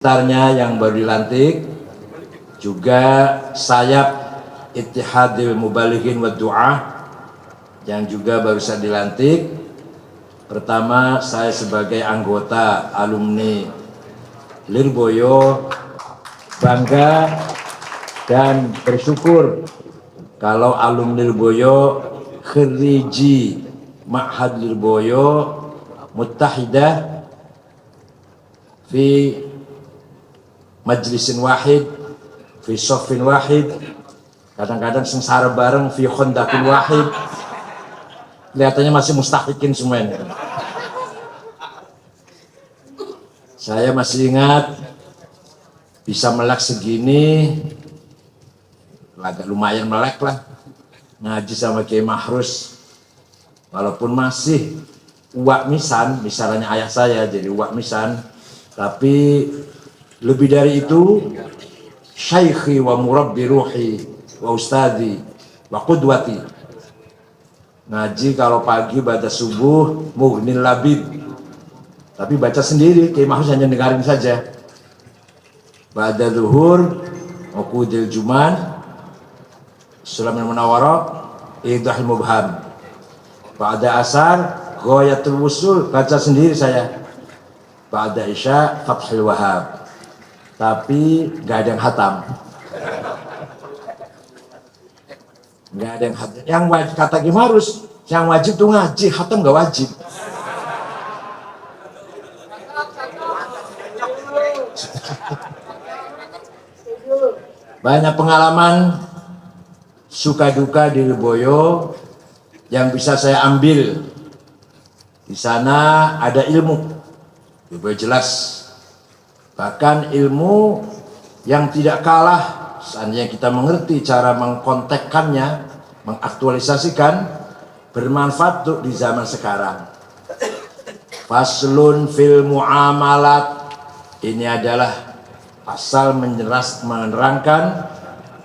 Sekitarnya yang baru dilantik, juga sayap Ittihadil Mubalighin wa Du'ah yang juga baru saja dilantik. Pertama, saya sebagai anggota alumni Lirboyo bangga dan bersyukur kalau alumni Lirboyo khiriji Ma'had Lirboyo Muttahidah fi majlisin wahid, fi soffin wahid, kadang-kadang sengsara bareng, fi khondakin wahid. Kelihatannya masih mustahikin semuanya. Saya masih ingat bisa melek segini, agak lumayan melek lah, ngaji sama Kiai Mahrus, walaupun masih uwak misan, misalnya ayah saya jadi uwak misan, tapi lebih dari itu, syaikhi wa murabbi ruhi wa ustadi wa qudwati. Ngaji kalau pagi baca subuh, mughnil labib. Tapi baca sendiri, Kiai Mahrus hanya dengarin saja. Ba'da zuhur, uqudil juman, Sulamul Munawwarah, Idahul Mubham. Ba'da asar, Ghayatul Wusul, baca sendiri saya. Ba'da isya, Fathul Wahhab. Tapi nggak ada yang hatam, nggak ada yang hatam. Yang wajib, kata Kiai Mahrus, yang wajib tuh ngaji, hatam nggak wajib. Banyak pengalaman suka duka di Lirboyo yang bisa saya ambil. Di sana ada ilmu, Lirboyo jelas. Bahkan ilmu yang tidak kalah, seandainya kita mengerti cara mengkontekkannya, mengaktualisasikan, bermanfaat untuk di zaman sekarang. Faslun fil muamalat, ini adalah pasal menerangkan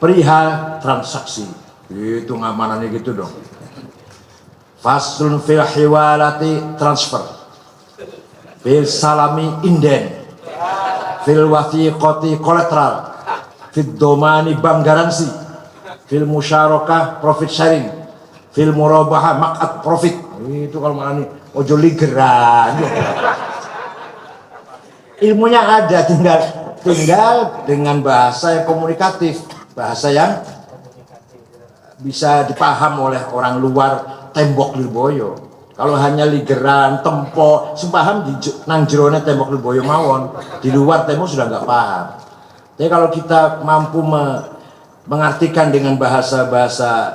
perihal transaksi. Itu ngamanannya gitu dong. Faslun fil hiwalati, transfer. Fil salami, inden. Fil wathiqati, kolateral. Fil domani, bank garansi. Fil musyarakah, profit sharing. Fil murabahah, makat profit. Itu kalau mana nih ojo ligeran. Ilmunya ada, tinggal dengan bahasa yang komunikatif, bahasa yang bisa dipaham oleh orang luar tembok Lirboyo. Kalau hanya ligeran, tempo, sepaham di nang jerone tembok Lirboyo mawon, di luar tembok sudah nggak paham. Jadi kalau kita mampu mengartikan dengan bahasa-bahasa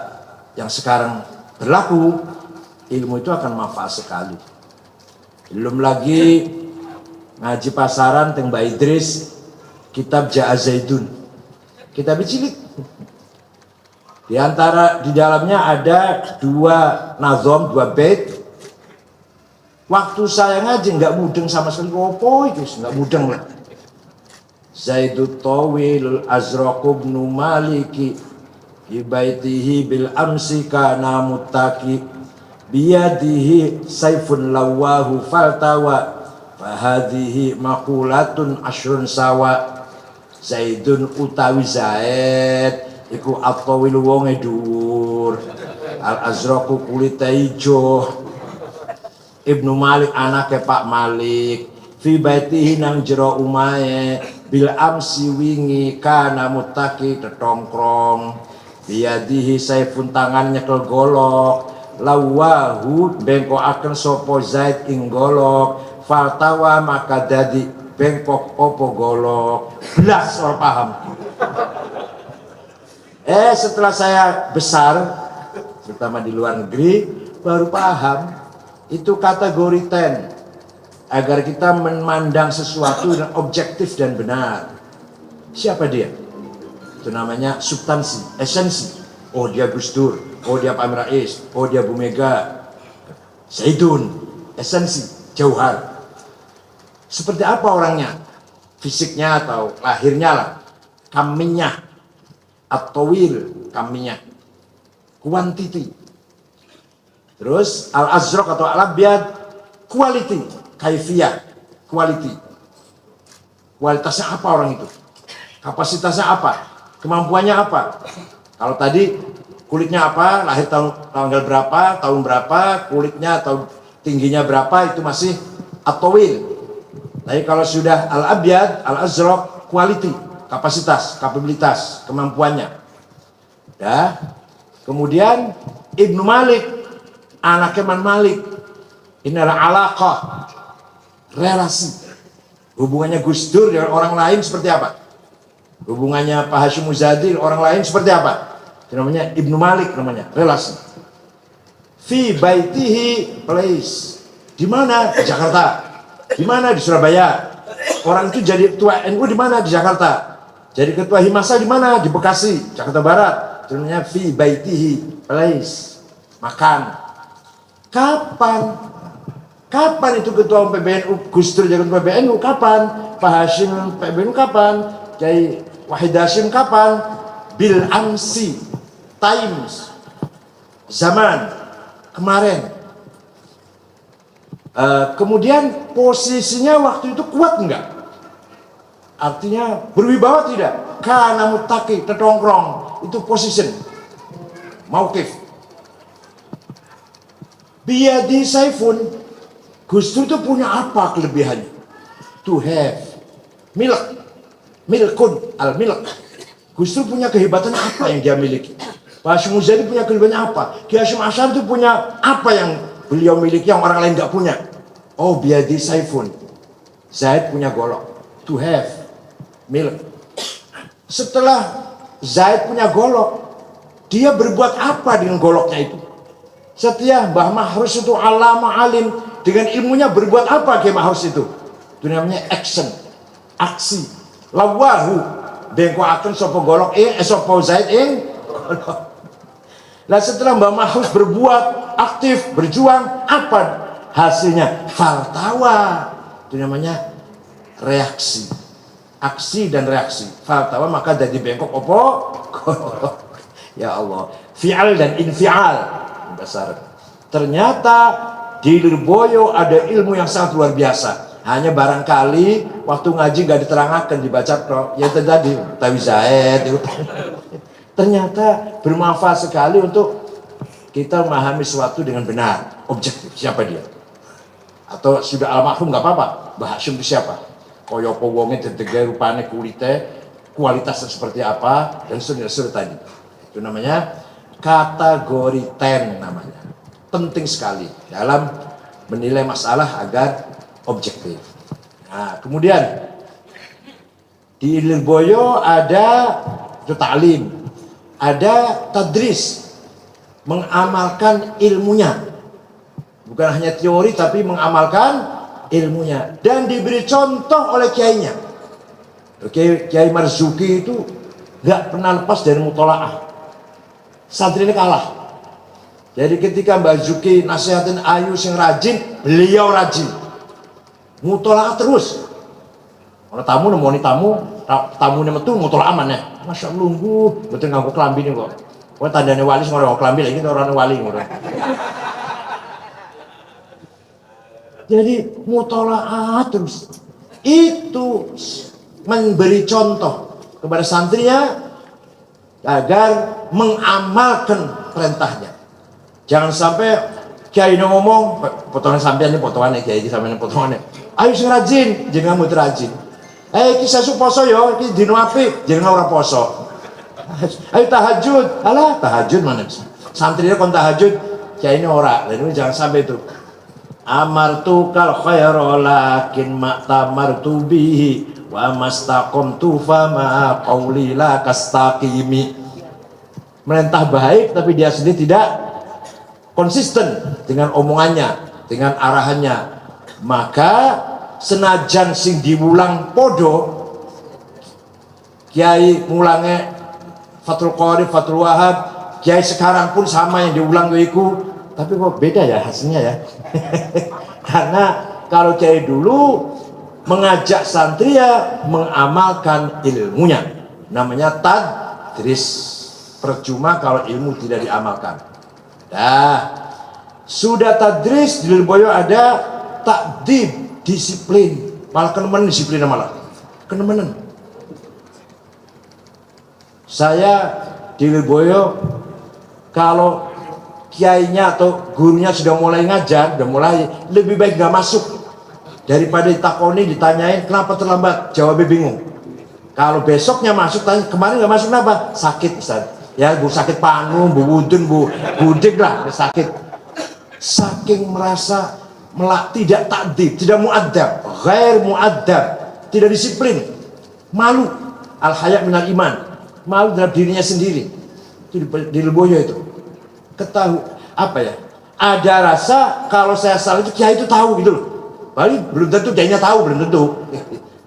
yang sekarang berlaku, ilmu itu akan manfaat sekali. Belum lagi ngaji pasaran teng Mbak Idris, kitab Ja'azaidun, kitab cilik. Di dalamnya ada dua nazom, dua bait. Waktu saya ngaji nggak mudeng sama sekali, opo itu nggak mudeng lah. Zaidut Tawil Azraq ibn Maliki fi baitihi bil amsi kana muttaqi biyadihi saifun lawahu faltawa fahadhihi maqulatun ashrun sawa. Zaidun utawi Zaid iku At-Tawil wonge dhuwur, Al-Azraq kulite ijo, Ibnu Malik anake Pak Malik, fi baitihi nang jero umahe, bil amsi wingi kana muttaqi tetongkrong, biadihi saifun tangan nyekel golok, lawahu bengkokaken sapa Zaid ing golok, faltawa maka dadi bengkok opo golok. Belas ora paham. Setelah saya besar, terutama di luar negeri, baru paham itu kategori 10 agar kita memandang sesuatu yang objektif dan benar. Siapa dia? Itu namanya substansi, esensi. Oh dia Gus Dur, oh dia Pak Amin Rais, oh dia Bu Mega. Zaidun, esensi, jauhar. Seperti apa orangnya? Fisiknya atau lahirnya lah, kaminya. At-Tawil, kaminya, quantity. Terus Al-Azraq atau Al-Abyad, quality, kaifiyah, quality. Kualitasnya apa orang itu? Kapasitasnya apa? Kemampuannya apa? Kalau tadi kulitnya apa, lahir tanggal berapa, tahun berapa, kulitnya atau tingginya berapa, itu masih at-tawil. Tapi kalau sudah al-abyad, al-azraq, quality, kapasitas, kapabilitas, kemampuannya. Ya. Kemudian Ibnu Malik, anaknya Man Malik, ini adalah alaqah, relasi. Hubungannya Gus Dur dengan orang lain seperti apa? Hubungannya Pak Hashim Muzadi orang lain seperti apa? Itu namanya Ibnu Malik, namanya relasi. Fi baitihi, place. Di mana? Di Jakarta. Di mana? Di Surabaya. Orang itu jadi ketua NU di mana? Di Jakarta. Jadi ketua Himasa di mana? Di Bekasi, Jakarta Barat. Itu namanya fi baitihi, place. Makan. Kapan? Kapan itu ketua PBNU Gus Dur jadi ketua PBNU? Kapan? Pak Hashim PBNU kapan? Kiai Wahid Hashim kapan? Bil amsi, times, zaman, kemarin. Kemudian posisinya waktu itu kuat enggak? Artinya berwibawa tidak? Kana mutaki, tetongkrong, itu position, mauqif. Biyadi saifun, Gus Dur itu punya apa kelebihannya? To have milk, milkun al-milk. Gus Dur punya kehebatan apa yang dia miliki? Pak Hashim Muzadi punya kelebihannya apa? Kiai Hasyim Asy'ari itu punya apa yang beliau miliki yang orang lain nggak punya? Oh, biyadi saifun, Zaid punya golok. To have milk. Setelah Zaid punya golok, dia berbuat apa dengan goloknya itu? Setia Mbah Mahrus itu alama alim, dengan ilmunya berbuat apa Kiai Mahrus itu? Itu namanya action, aksi. Lawahu dengko akan sopo golok sopo Zaid golok. Nah setelah Mbah Mahrus berbuat aktif, berjuang, apa hasilnya? Faltawa. Itu namanya reaksi, aksi dan reaksi. Faltawa maka jadi bengkok opo golok. Ya Allah, fi'al dan infial. Besar. Ternyata di Lirboyo ada ilmu yang sangat luar biasa. Hanya barangkali waktu ngaji gak diterangkan, dibaca ya tadi Tawi Zaid itu. Ternyata bermanfaat sekali untuk kita memahami sesuatu dengan benar, objektif. Siapa dia? Atau sudah almarhum gak apa-apa. Mbah Hashim itu siapa? Koyo wonge dedege rupane kulite, kualitasnya seperti apa, dan seterusnya tadi. Itu namanya kategori 10 namanya. Penting sekali dalam menilai masalah agar objektif. Nah, kemudian di Lirboyo ada itu ta'lim, ada tadris, mengamalkan ilmunya. Bukan hanya teori tapi mengamalkan ilmunya dan diberi contoh oleh kiainya. Kiai Marzuki itu nggak pernah lepas dari mutolaah. Santri ini kalah. Jadi ketika Mbak Zuki nasihatin ayu sing rajin, beliau rajin. Mutolaah terus. Kalau tamu nemoni tamunya metu mutolaah aman ya. Masya Allah, betul nganggo kelambi ini kok. Wah tandanya wali sing ora kelambi lagi orang wali ngono. Jadi mutolaah terus. Itu memberi contoh kepada santrinya agar mengamalkan perintahnya. Jangan sampai kiai ngomong potongan sampean ini potongan kiai sampean potongan. Ayo sing rajin, jenengan mut rajin. Iki sesuk poso yo, iki dino apik, jenengan ora poso. Ayo tahajud. Alah, tahajud mana? Santrine kon tahajud, kiai ini ora. Lalu jangan sampai itu. Amartu kal khaira lakin ma tamartu bihi wa mastaqamtu fama qauli la kastaqimi. Merintah baik tapi dia sendiri tidak konsisten dengan omongannya, dengan arahannya. Maka senajan sing diulang podo, kiai mulangnya Fathul Qorib, Fathul Wahab, kiai sekarang pun sama yang diulang iku, tapi kok beda ya hasilnya ya. Karena kalau kiai dulu mengajak santri ya mengamalkan ilmunya, namanya tadris. Percuma kalau ilmu tidak diamalkan. Sudah tadris, di Lirboyo ada takdib, disiplin, malah kenemen disiplin malah. kenemenen. Saya di Lirboyo, kalau kiainya atau gurunya sudah mulai ngajar, sudah mulai, lebih baik nggak masuk daripada ditakoni, ditanyain kenapa terlambat, jawabnya bingung. Kalau besoknya masuk, tanya kemarin nggak masuk kenapa? Sakit Ustaz. Ya bu sakit panggung, bu wudun, bu budik lah, sakit. Saking merasa tidak takdib, tidak mu'addab, ghair mu'addab, tidak disiplin, malu, al-haya minal iman, malu dalam dirinya sendiri. Itu di Lirboyo itu. Ketahui apa ya? Ada rasa kalau saya salah itu kiai itu tahu gitu loh. Paling belum tentu kiainya tahu, belum tentu.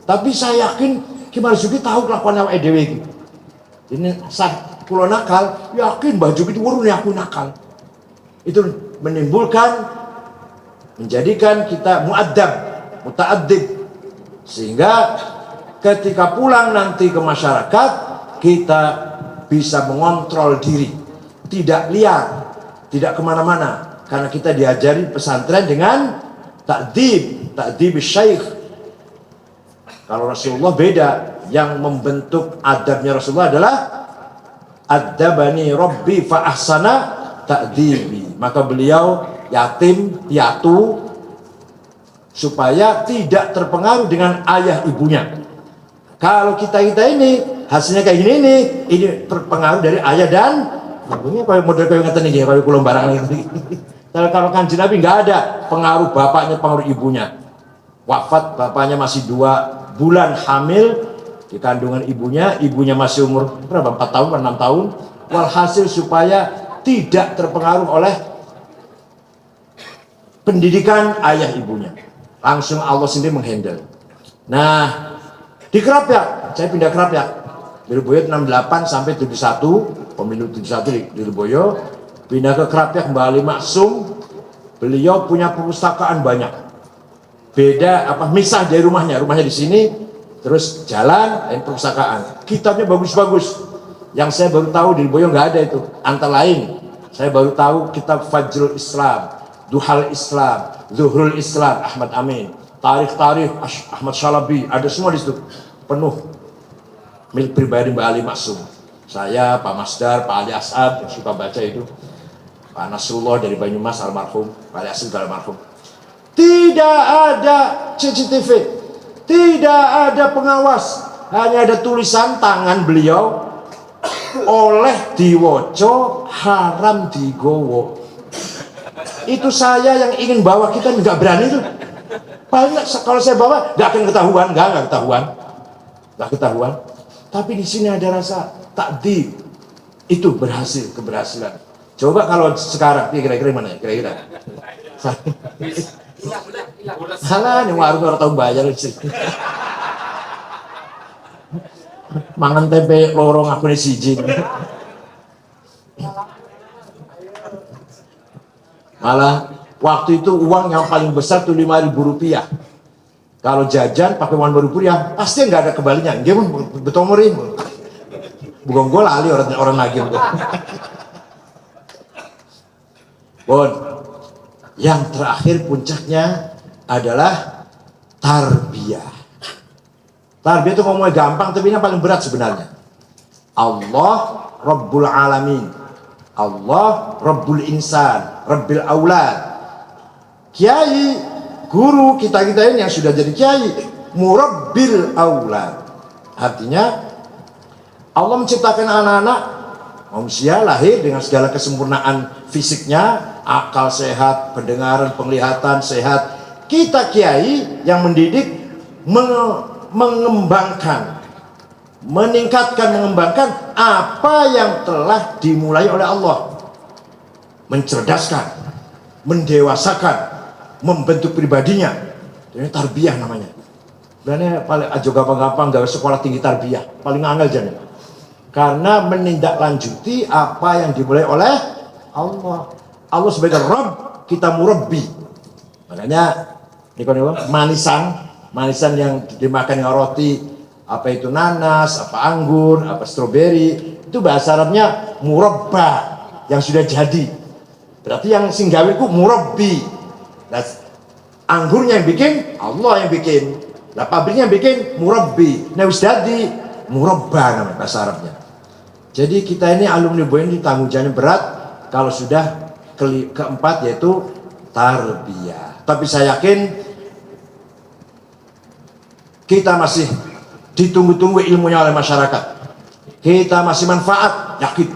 Tapi saya yakin Ki Marzuki tahu kelakuan awake dhewe iki. Ini saat kula nakal, yakin Mbah Juki itu urun aku nakal. Itu menimbulkan, menjadikan kita mu'addab, muta'addib, sehingga ketika pulang nanti ke masyarakat kita bisa mengontrol diri, tidak liar, tidak kemana-mana, karena kita diajari pesantren dengan ta'dib syekh. Kalau Rasulullah beda, yang membentuk adabnya Rasulullah adalah adabani Rabbi fa ahsana ta'dibi. Maka beliau yatim piatu supaya tidak terpengaruh dengan ayah ibunya. Kalau kita ini hasilnya kayak gini ini terpengaruh dari ayah dan ibunya. Kayak model kayak ngeten iki, kayak kula barang iki. Kalau Kanjeng Nabi nggak ada pengaruh bapaknya, pengaruh ibunya. Wafat bapaknya masih 2 bulan hamil di kandungan ibunya masih umur berapa? 4 tahun, 6 tahun. Walhasil supaya tidak terpengaruh oleh pendidikan ayah ibunya, langsung Allah sendiri menghandle. Nah, di Krapyak, saya pindah Krapyak, di Lirboyo 68 sampai 71, pemilu 71 di Lirboyo, pindah ke Krapyak Mbah Ali Maksum. Beliau punya perpustakaan banyak. Beda misah dari rumahnya di sini, terus jalan perpustakaan. Kitabnya bagus-bagus. Yang saya baru tahu di Lirboyo nggak ada itu. Antara lain, saya baru tahu kitab Fajrul Islam, Duhal Islam, Zuhrul Islam, Ahmad Amin, Tarikh Ahmad Shalabi, ada semua di situ, penuh. Milik pribadi Mbak Ali Maksum. Saya, Pak Masdar, Pak Ali As'ad yang suka baca itu, Pak Nasrullah dari Banyumas almarhum, Pak Ali As'ad almarhum. Tidak ada CCTV, tidak ada pengawas, hanya ada tulisan tangan beliau, oleh diwoco haram digowo. Itu saya yang ingin bawa, kita nggak berani tuh. Paling kalau saya bawa nggak akan ketahuan, nggak ketahuan. Tapi di sini ada rasa takdir, itu keberhasilan. Coba kalau sekarang, kira-kira mana ya? Kira-kira. Salah nih warung orang tahu bayar sih. Mangan tempe lorong aku nih siji. Malah waktu itu uang yang paling besar tuh 5.000 rupiah. Kalau jajan pakai uang Rp5.000 pasti nggak ada kembalinya. Dia pun betomorin. Bukan gue lali orang nagih. Bon, yang terakhir puncaknya adalah tarbiyah. Tarbiyah itu ngomongnya gampang, tapi ini yang paling berat sebenarnya. Allah Rabbul Alamin, Allah Rabbul Insan, Rabbil Aulad. Kiai, guru kita ini yang sudah jadi kiai, Murabbil Aulad. Artinya Allah menciptakan anak-anak manusia lahir dengan segala kesempurnaan fisiknya, akal sehat, pendengaran, penglihatan sehat. Kita kiai yang mendidik, mengembangkan, mengembangkan apa yang telah dimulai oleh Allah. Mencerdaskan, mendewasakan, membentuk pribadinya. Ini tarbiyah namanya. Sebenarnya paling aja gampang-gampang dari sekolah tinggi tarbiyah, paling angel jadi. Karena menindaklanjuti apa yang dimulai oleh Allah. Allah sebagai Rabb, kita murabbi. Makanya manisan yang dimakan dengan roti, apa itu nanas, apa anggur, apa stroberi, itu bahasa Arabnya murabba, yang sudah jadi. Berarti yang singgawi itu murabbi. Nah, anggurnya yang bikin, Allah yang bikin. Nah pabriknya bikin murabbi. Nah wis dadi murabba namanya bahasa Arabnya. Jadi kita ini alumni Lirboyo ini tanggung jawabnya berat kalau sudah keempat yaitu tarbiyah. Tapi saya yakin kita masih ditunggu-tunggu ilmunya oleh masyarakat. Kita masih manfaat, yakin.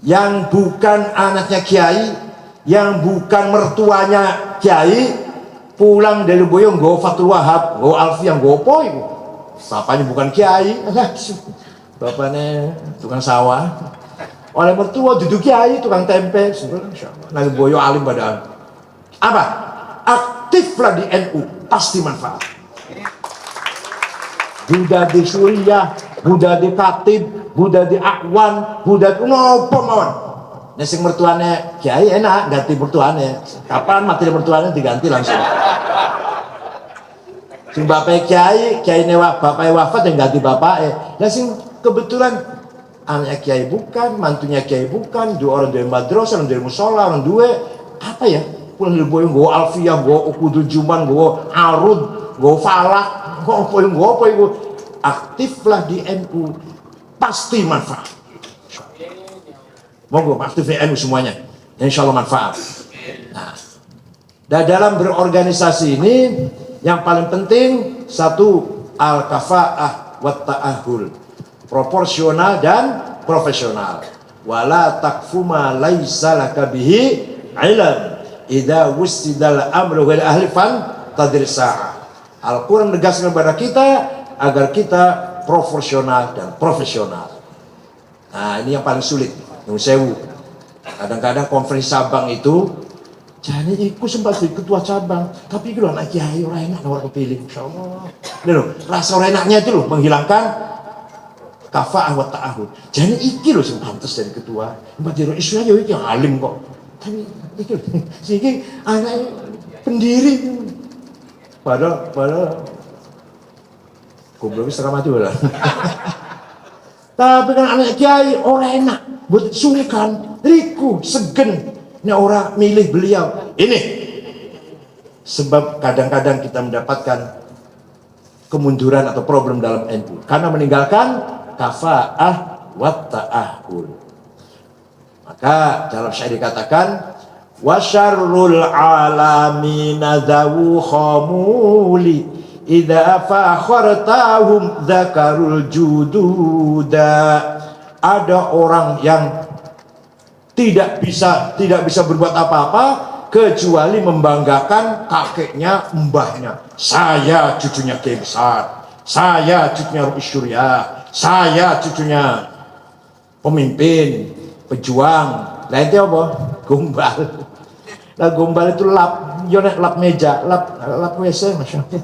Yang bukan anaknya kiai, yang bukan mertuanya kiai, pulang dari Lirboyo nggo Fathul Wahab, nggo Alfiyah, nggo apa itu? Bapaknya bukan kiai, bapaknya tukang sawah. Oleh mertua duduk kiai, tukang tempe. Nah Lirboyo alim padahal. Apa? Aktiflah di NU, pasti manfaat. Buddha di Suriah, Buddha di Katib, Buddha di Akwan, Buddha di nopo mawon. Nek sing mertuane kiai enak ganti mertuane. Kapan mati mertuane diganti langsung. Sing bapake kiai ne bapake wafat yang ganti bapake. Lah sing kebetulan anaknya kiai bukan, mantunya kiai bukan, dua orang dari madrasah, orang dari musola, orang dua apa ya? Pulang Lirboyo nggo Alfiyah, nggo Ukudul Juman, nggo Arud, nggo Falak, nggo apa itu? Aktiflah di NU, pasti manfaat. Monggo aktif di NU semuanya, insya Allah manfaat. Nah, dan dalam berorganisasi ini yang paling penting satu al-kafa'ah wa ta'ahul, proporsional dan profesional. Wala takfuma laisa laka bihi ilm idza wusidal amru ghairu ahli fan tadrisah. Al-Quran menegaskan kepada kita agar kita proporsional dan profesional. Nah ini yang paling sulit. Yang sewu. Kadang-kadang konferensi cabang itu jadi ikut sempat jadi ketua cabang, tapi itu anak kiai orang enak orang kepilih, insya Allah. Loh, rasa orang enaknya itu loh menghilangkan kafa'ah wa ta'ahud. Jadi iki loh yang pantas jadi ketua. Mbak isu aja iki alim kok. Tapi iki sehingga anak pendiri. Padahal goblok setengah mati lah. Tapi kan anak kiai orang enak, buat sungkan, riku, segen. Ini orang milih beliau. Ini sebab kadang-kadang kita mendapatkan kemunduran atau problem dalam NU karena meninggalkan kafa'ah wa ta'ahul. Maka dalam syair dikatakan wa syarrul alamina dzawu khamuli idza fakhartahum dzakarul jududa. Ada orang yang tidak bisa berbuat apa-apa kecuali membanggakan kakeknya, mbahnya. Saya cucunya kiai besar, saya cucunya Ruki Syuriah, saya cucunya pemimpin, pejuang. Lain itu apa? Gombal. Nah gombal itu lap, lap meja, lap WC, masya Allah.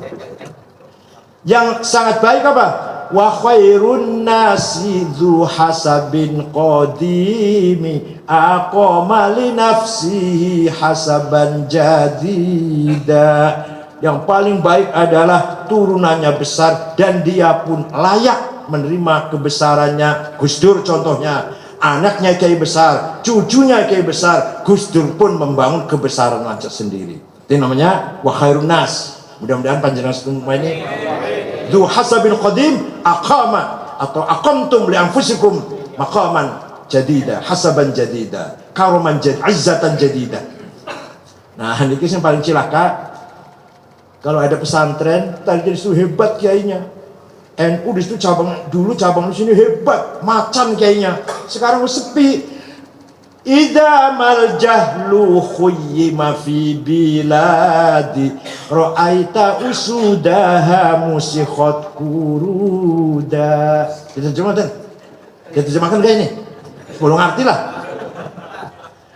Yang sangat baik apa? Wa khairun nasi dzu hasabin qadimi aqama li nafsihi hasaban jadida. Yang paling baik adalah turunannya besar dan dia pun layak menerima kebesarannya. Gus Dur contohnya, anaknya kiai besar, cucunya kiai besar, Gus Dur pun membangun kebesaran lancar sendiri. Itu namanya wa khairun nas. Mudah-mudahan panjenengan semua ini dzu hasabin qadim aqama atau aqamtum li anfusikum maqaman jadida, hasaban jadida, karoman jadida, izzatan jadida. Nah ini yang paling cilaka kalau ada pesantren tadi itu hebat kiainya, NU di situ cabang di sini hebat, macan kiainya, sekarang sepi. Idza jahlu khuyyima fi biladi ra'aita usudaha musikhat kuruda. Kita terjemahkan kayak ini. Belum ngerti lah.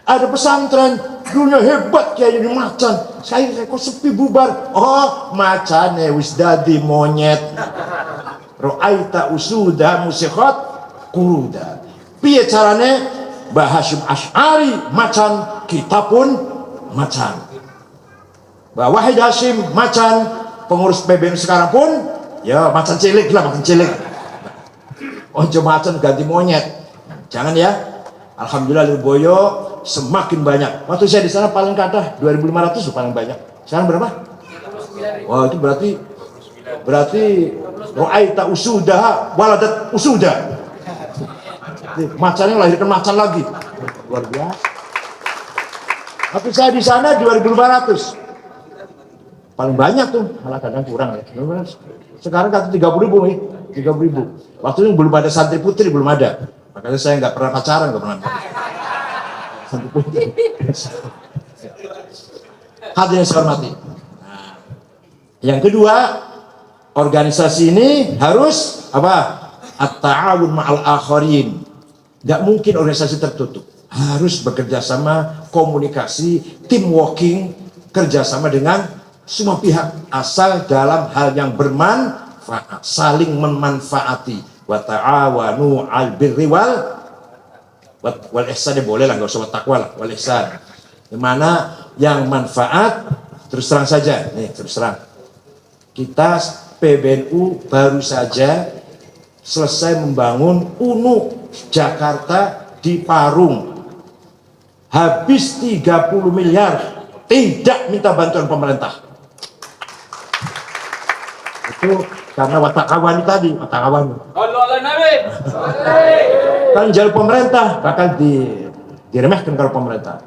Ada pesantren dulunya hebat kayak ini macan. Saya kok sepi bubar. Oh, macane wis dadi monyet. Ra'aita usudaha musikhat kuruda. Piye carane? Mbah Hasyim Asy'ari macan, kita pun macan. Mbah Wahid Hasyim macan, pengurus PBNU sekarang pun ya macan cilik lah, macan cilik. Ojo macan ganti monyet. Jangan ya. Alhamdulillah Lirboyo semakin banyak. Waktu saya di sana paling kata 2.500 paling banyak. Sekarang berapa? Wah itu berarti Berarti ro'aita usudah waladat usudah. Macannya melahirkan macan lagi. Luar biasa. Tapi saya di sana 2.500. Paling banyak tuh, malah kadang kurang ya. Sekarang kata 30.000 nih, 30.000. Waktu itu belum ada santri putri, belum ada. Makanya saya nggak pernah pacaran, nggak pernah. Santri putri. Hadirin yang saya hormati. Nah, yang kedua, organisasi ini harus apa? At-ta'awun ma'al akharin. Nggak mungkin organisasi tertutup. Harus bekerja sama, komunikasi, team working, kerjasama dengan semua pihak, asal dalam hal yang bermanfaat, saling memanfaati. Wa ta'awanu 'alal birri wal ihsan, boleh lah, nggak usah taqwa lah, wal ihsan. Dimana yang manfaat, terus terang saja, nih terus terang. Kita PBNU baru saja selesai membangun UNU Jakarta di Parung. Habis 30 miliar, tidak minta bantuan pemerintah. Itu karena watakawani tadi, watakawani. Kan jalur pemerintah bakal diremehkan kalau pemerintah.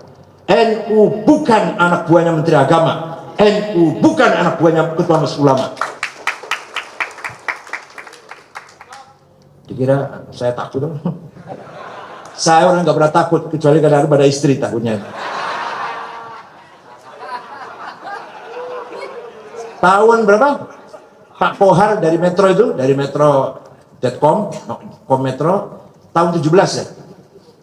NU bukan anak buahnya Menteri Agama. NU bukan anak buahnya Ketua Majelis Ulama. Dikira saya takut dong. Saya orang nggak pernah takut, kecuali kadang-kadang pada istri takutnya. Tahun berapa? Pak Kohar dari Metro itu, dari Metro.com, Metro, tahun 17 ya.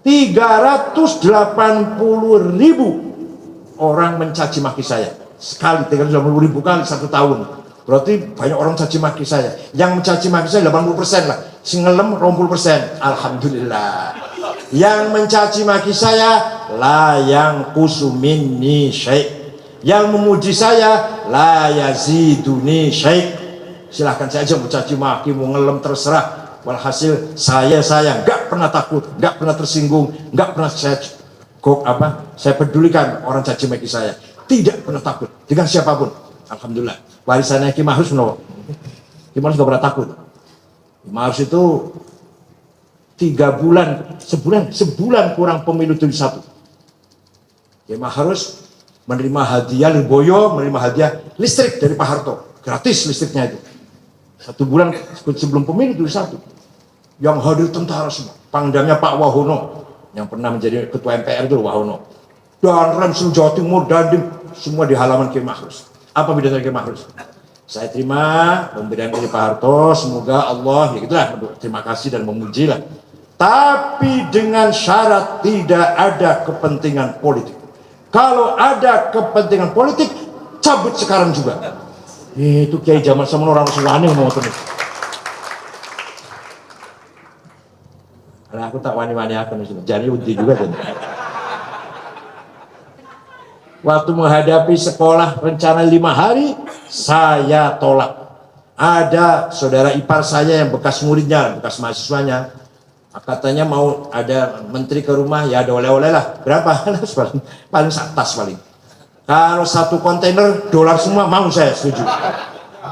380.000 orang mencaci maki saya. Sekali, 380.000 kali 1 tahun. Berarti banyak orang caci maki saya. Yang mencaci maki saya 80% lah. Singelem 20%. Alhamdulillah. Yang mencaci maki saya la yang kusuminni syai'. Yang memuji saya la yaziduni syai'. Silahkan saja mau caci maki, mau ngelem, terserah. Walhasil saya nggak pernah takut, nggak pernah tersinggung, nggak pernah saya pedulikan orang caci maki saya. Tidak pernah takut dengan siapapun. Alhamdulillah. Warisannya Ki Ma'ruf no. Ki Ma'ruf nggak pernah takut. Ki Ma'ruf itu 3 bulan, sebulan kurang pemilu 71. Ki Ma'ruf menerima hadiah Lirboyo, menerima hadiah listrik dari Pak Harto, gratis listriknya itu. 1 bulan sebelum pemilu 71. Yang hadir tentara semua, pangdamnya Pak Wahono, yang pernah menjadi ketua MPR itu Wahono, dan Rem seluruh Jawa Timur, Dandim, semua di halaman Ki Ma'ruf. Apa bedanya Ki Ma'ruf? Saya terima pemberian dari Pak Harto, semoga Allah, ya gitulah, terima kasih dan memuji lah. Tapi dengan syarat tidak ada kepentingan politik. Kalau ada kepentingan politik, cabut sekarang juga. Itu kiai zaman sama orang Sulani ngomong tuh. Nah, aku tak wani-wani akan jadi uji juga kan. Waktu menghadapi sekolah rencana 5 hari, saya tolak. Ada saudara ipar saya yang bekas muridnya, bekas mahasiswanya, katanya mau ada menteri ke rumah, ya ada oleh-oleh lah. Berapa? Paling tas paling. Kalau 1 kontainer $, semua mau, saya setuju.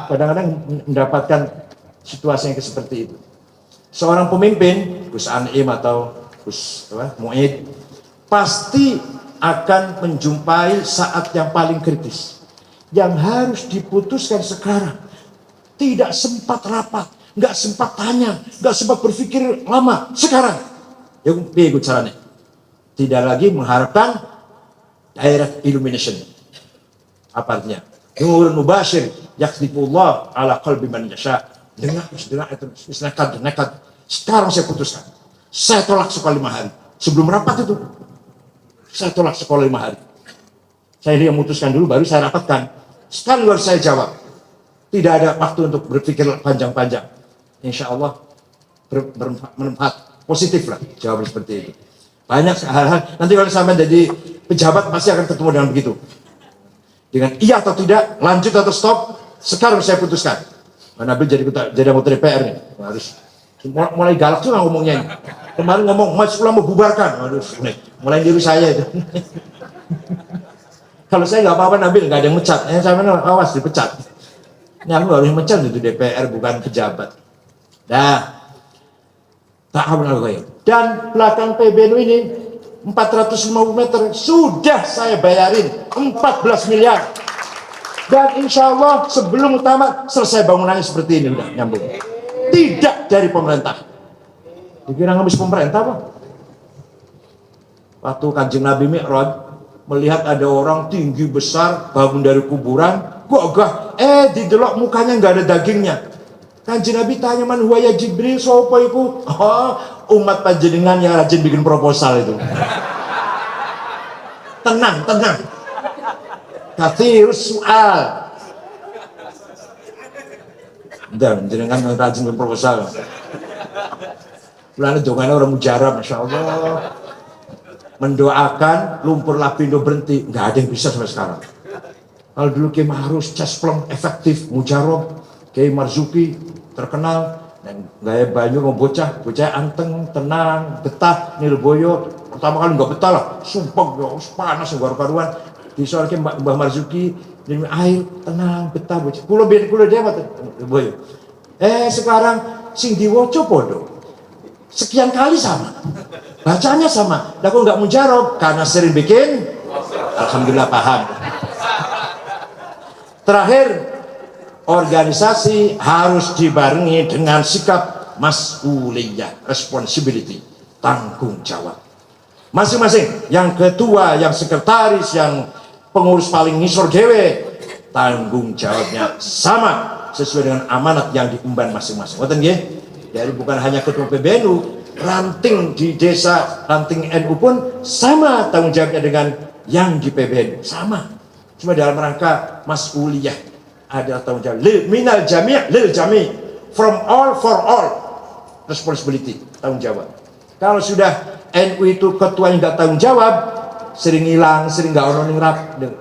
Kadang-kadang mendapatkan situasi yang seperti itu. Seorang pemimpin, Gus Anim atau Gus Mu'id, pasti akan menjumpai saat yang paling kritis. Yang harus diputuskan sekarang. Tidak sempat rapat, nggak sempat tanya, nggak sempat berpikir lama. Sekarang, ya gue caranya. Tidak lagi mengharapkan direct illumination. Apa artinya? Nurun mubashir yakhdifullah ala qalbi man yasha. Dengar itu nekat. Sekarang saya putuskan. Saya tolak sekolah 5 hari. Sebelum rapat itu, saya tolak sekolah 5 hari. Saya yang memutuskan dulu, baru saya rapatkan. Sekarang harus saya jawab. Tidak ada waktu untuk berpikir panjang-panjang. Insya Allah bermanfaat positif lah jawaban seperti itu. Banyak hal-hal. Nanti kalau sampai jadi pejabat pasti akan ketemu dengan begitu. Dengan iya atau tidak, lanjut atau stop. Sekarang saya putuskan. Nabil jadi anggota DPR nih. Harus mulai galak juga ngomongnya ini. Kemarin ngomong Majelis Ulama bubarkan. Aduh, mulai diri saya itu. Kalau saya nggak apa-apa Nabil, nggak ada yang mecat. Saya awas dipecat. Ini aku harus mencan itu DPR bukan pejabat. Nah, tak benar gue. Dan belakang PBNU ini 450 meter sudah saya bayarin 14 miliar. Dan insya Allah sebelum tamat selesai bangunannya seperti ini udah nyambung. Tidak dari pemerintah. Dikira ngemis pemerintah apa? Waktu Kanjeng Nabi Mi'raj melihat ada orang tinggi besar bangun dari kuburan, gagah, didelok mukanya nggak ada dagingnya. Kanjeng Nabi tanya, man huwa ya Jibril, sapa iku? Oh, umat panjenengan yang rajin bikin proposal itu. Tenang, tenang. Kathirus soal. Dan jenengan yang rajin bikin proposal. Bulan dongane orang mujarab, masya Allah. Mendoakan lumpur lapindo berhenti, nggak ada yang bisa sampai sekarang. Kalau dulu Kiai Mahrus cesplong efektif, mujarab, Kiai Marzuki terkenal, dan gaya banyu bocah anteng, tenang, betah, Nirboyo pertama kali nggak betah lah, sumpah panas karuan. Di soal Mbah Marzuki, minum air, tenang, betah, bocah. Kulo dia mati, Nirboyo. Sekarang sing diwoco podo, sekian kali sama. Bacanya sama, aku nggak mujarab karena sering bikin. Alhamdulillah paham. Terakhir, organisasi harus dibarengi dengan sikap mas'uliyah, responsibility, tanggung jawab. Masing-masing, yang ketua, yang sekretaris, yang pengurus paling ngisor dewe, tanggung jawabnya sama sesuai dengan amanat yang diemban masing-masing. Ngoten nggih? Jadi bukan hanya ketua PBNU, ranting di desa, ranting NU pun sama tanggung jawabnya dengan yang di PBNU, sama. Cuma dalam rangka mas'uliyah adalah tanggung jawab minal jami' lil jami', from all for all, responsibility, tanggung jawab. Kalau sudah NU itu ketuanya nggak tanggung jawab, sering hilang, sering nggak ono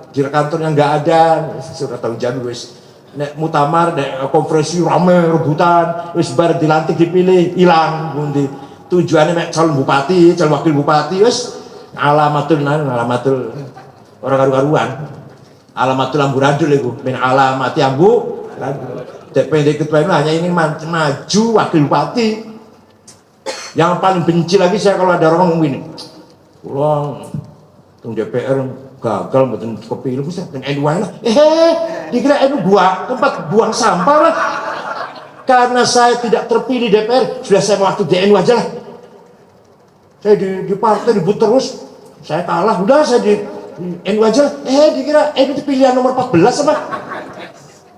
di kantornya nggak ada, sudah tanggung jawab wis. Nek mutamar, nek konferensi rame rebutan, wis bar dilantik dipilih hilang bundi. Tujuannya mek calon bupati, calon wakil bupati, wis alamatul orang karu-karuan. Alamatul amburadul itu, min alamati ambu. DPD ketua itu hanya ingin maju wakil bupati. Yang paling benci lagi saya kalau ada orang ngomong ini, ulang tung DPR gagal betul kepilih bisa dan NU lah. Dikira NU tempat buang sampah lah. Karena saya tidak terpilih DPR, sudah saya waktu di NU aja lah. Saya di partai ribut terus, saya kalah, udah saya di NU aja. Dikira NU itu pilihan nomor 14 apa?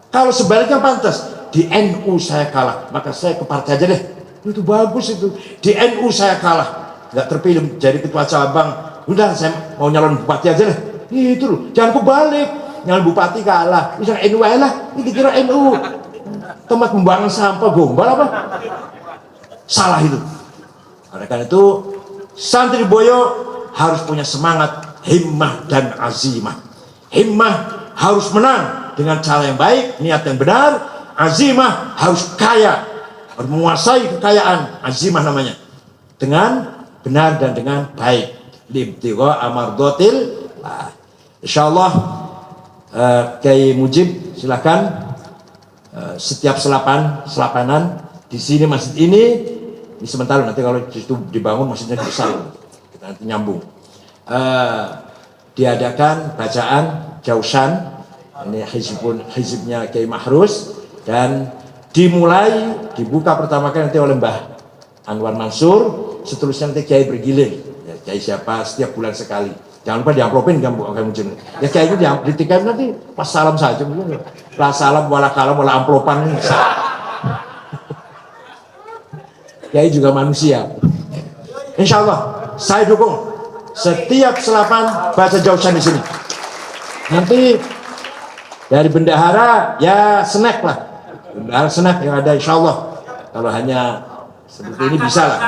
Kalau sebaliknya pantas, di NU saya kalah, maka saya ke partai aja deh. Itu bagus itu. Di NU saya kalah, nggak terpilih jadi ketua cabang. Udah saya mau nyalon bupati aja deh. Itu loh, jangan kebalik. Nyalon bupati kalah, misalnya NU lah, ini dikira NU tempat pembuangan sampah gombal apa? Salah itu. Oleh karena itu, santri Boyo harus punya semangat, himmah dan azimah. Himmah harus menang dengan cara yang baik, niat yang benar. Azimah harus kaya, harus menguasai kekayaan, azimah namanya, dengan benar dan dengan baik. Libtigha amardotil. Insyaallah Kiai Mujib silakan. Setiap selapanan di sini masjid ini sementara, nanti kalau itu dibangun masjidnya besar, kita nanti nyambung. Diadakan bacaan jausan, ini hizibnya Kiai Mahrus, dan dibuka pertama kali nanti oleh Mbah Anwar Mansur, seterusnya nanti Kiai bergilir, ya, Kiai siapa setiap bulan sekali. Jangan lupa diamplopin kan Bu Kiai Mujib. Ya Kiai itu ditikai nanti pas salam saja begitu. La salam wala kalam wala amplopan. Kiai juga manusia. Insya Allah saya dukung setiap selapan baca jausan di sini. Nanti dari bendahara ya snack lah. Bendahara snack yang ada insya Allah. Kalau hanya seperti ini bisa lah.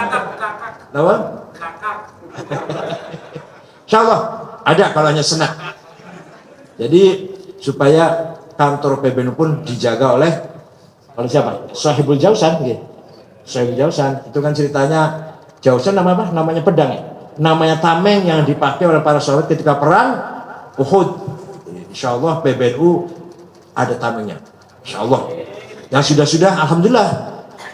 Tahu? Insya Allah ada kalau hanya snack. Jadi supaya kantor PBNU pun dijaga oleh siapa? Sahibul Jausan, gitu. Sahibul Jausan itu kan ceritanya Jausan nama apa? Namanya pedang ya. Namanya tameng yang dipakai oleh para sahabat ketika perang Uhud. Insya Allah PBNU ada tamengnya. Insya Allah. Yang sudah-sudah, alhamdulillah.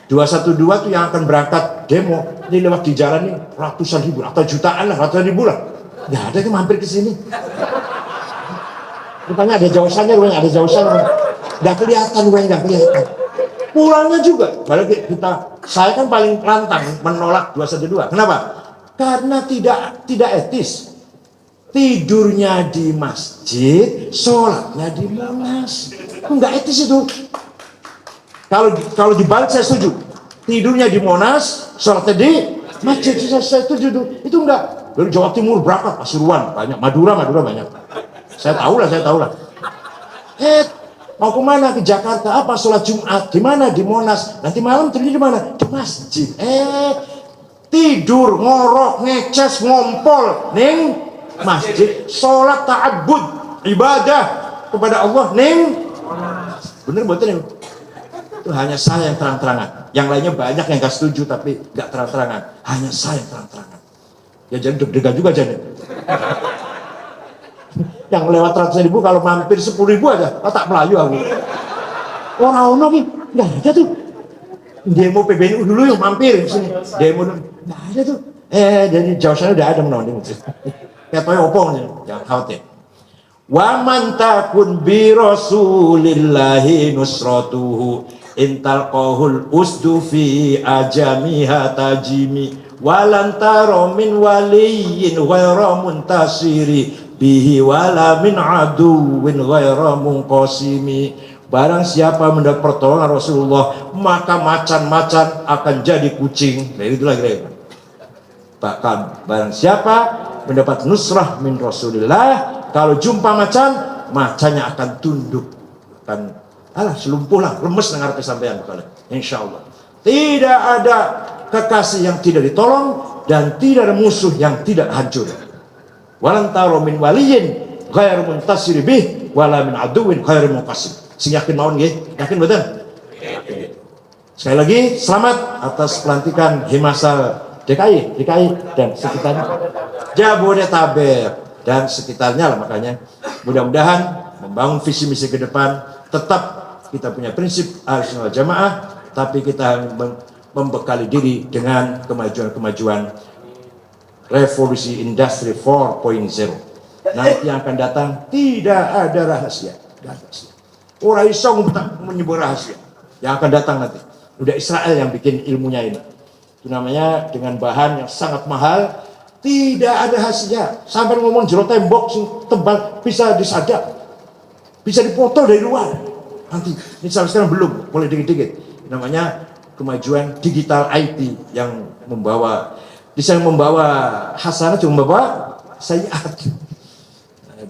212 tuh yang akan berangkat demo, ini lewat di jalan nih ratusan ribu atau jutaan lah, ratusan ribu lah. Nggak ada yang mampir ke sini. Rupanya ada jausannya, ada jausannya. Nggak kelihatan, nggak kelihatan. Pulangnya juga. Balik saya kan paling lantang menolak 212. Kenapa? Karena tidak etis. Tidurnya di masjid, sholatnya di Monas. Enggak etis itu. Kalau dibalik saya setuju. Tidurnya di Monas, sholatnya di masjid, saya setuju itu. Itu enggak. Dari Jawa Timur berangkat, Pasuruan banyak, Madura banyak. Saya tahu lah. Mau kemana? Ke Jakarta. Apa? Sholat Jumat. Di mana? Di Monas. Nanti malam tidurnya di mana? Di masjid. Tidur, ngorok, ngeces, ngompol, ning masjid, sholat ta'abbud, ibadah kepada Allah, ning bener betul nih. Itu hanya saya yang terang-terangan. Yang lainnya banyak yang gak setuju tapi gak terang-terangan. Hanya saya yang terang-terangan. Ya jadi deg-degan juga jadi. Yang lewat 100.000 kalau mampir 10.000 aja, tak melayu aku. Orang nih, nggak ada tuh. Demo PBNU dulu yang mampir sini. Demo dulu, nggak ada tuh. Jadi jauh sana udah ada menonton. Kayak toy opong nih, jangan khawatir. Wa man takun bi rasulillahi nusratuhu intal qahul usdu fi ajamiha tajimi walantaro min waliyin ghaira muntasiri bihi wala min aduwin ghaira munqasimi. Barang siapa mendapat pertolongan Rasulullah, maka macan-macan akan jadi kucing. Nah itulah kira-kira. Bahkan barang siapa mendapat nusrah min Rasulullah, kalau jumpa macannya akan tunduk, akan selumpuh lah, lemes dengar pesampaian kalian. Insya Allah tidak ada kekasih yang tidak ditolong dan tidak ada musuh yang tidak hancur. Walan taro min waliyin ghair muntasir bih wala min aduwin ghair muqassim. Sing yakin mawon nggih? Yakin betul? Sekali lagi selamat atas pelantikan Himasal DKI dan sekitarnya, Jabodetabek dan sekitarnya lah. Makanya mudah-mudahan membangun visi misi ke depan, tetap kita punya prinsip Ahlussunnah wal Jamaah, tapi kita membekali diri dengan kemajuan revolusi industri 4.0. Nanti yang akan datang tidak ada rahasia. Orang isong menyebut rahasia yang akan datang nanti. Udah Israel yang bikin ilmunya ini. Itu namanya dengan bahan yang sangat mahal, tidak ada hasilnya. Sampai ngomong jero tembok tebal bisa disadap, bisa dipoto dari luar. Nanti ini sampai sekarang belum, boleh dikit-dikit. Namanya kemajuan digital IT yang membawa, bisa membawa hasanah, cuma membawa sayyi'at.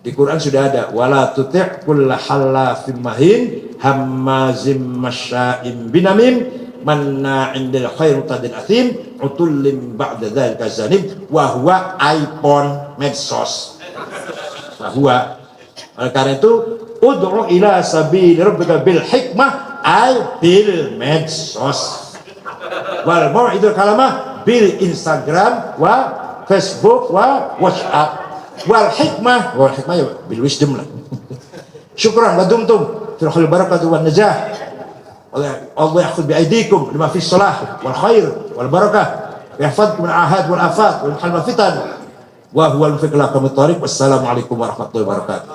Di Quran sudah ada wala tuti' kulla halafim mahin hammazim masya'im binamim manna'in lil khair mutadin athim utullim ba'da dzalika zanim wa huwa iPhone medsos. Bahwa oleh karena itu ud'u ila sabili rabbika bil hikmah ay bil medsos wal mau'idul kalamah bil Instagram wa Facebook wa WhatsApp wal hikmah ya bil wisdom lah. Syukran wa dumtum fil khair barakatuh wan najah. Allah ya'khudh bi aydikum lima fis salah wal khair wal barakah yahfadhukum min ahad wal afat wal fitan wa huwa al-mufiq lakum at-tariq. Wassalamu alaikum warahmatullahi wabarakatuh.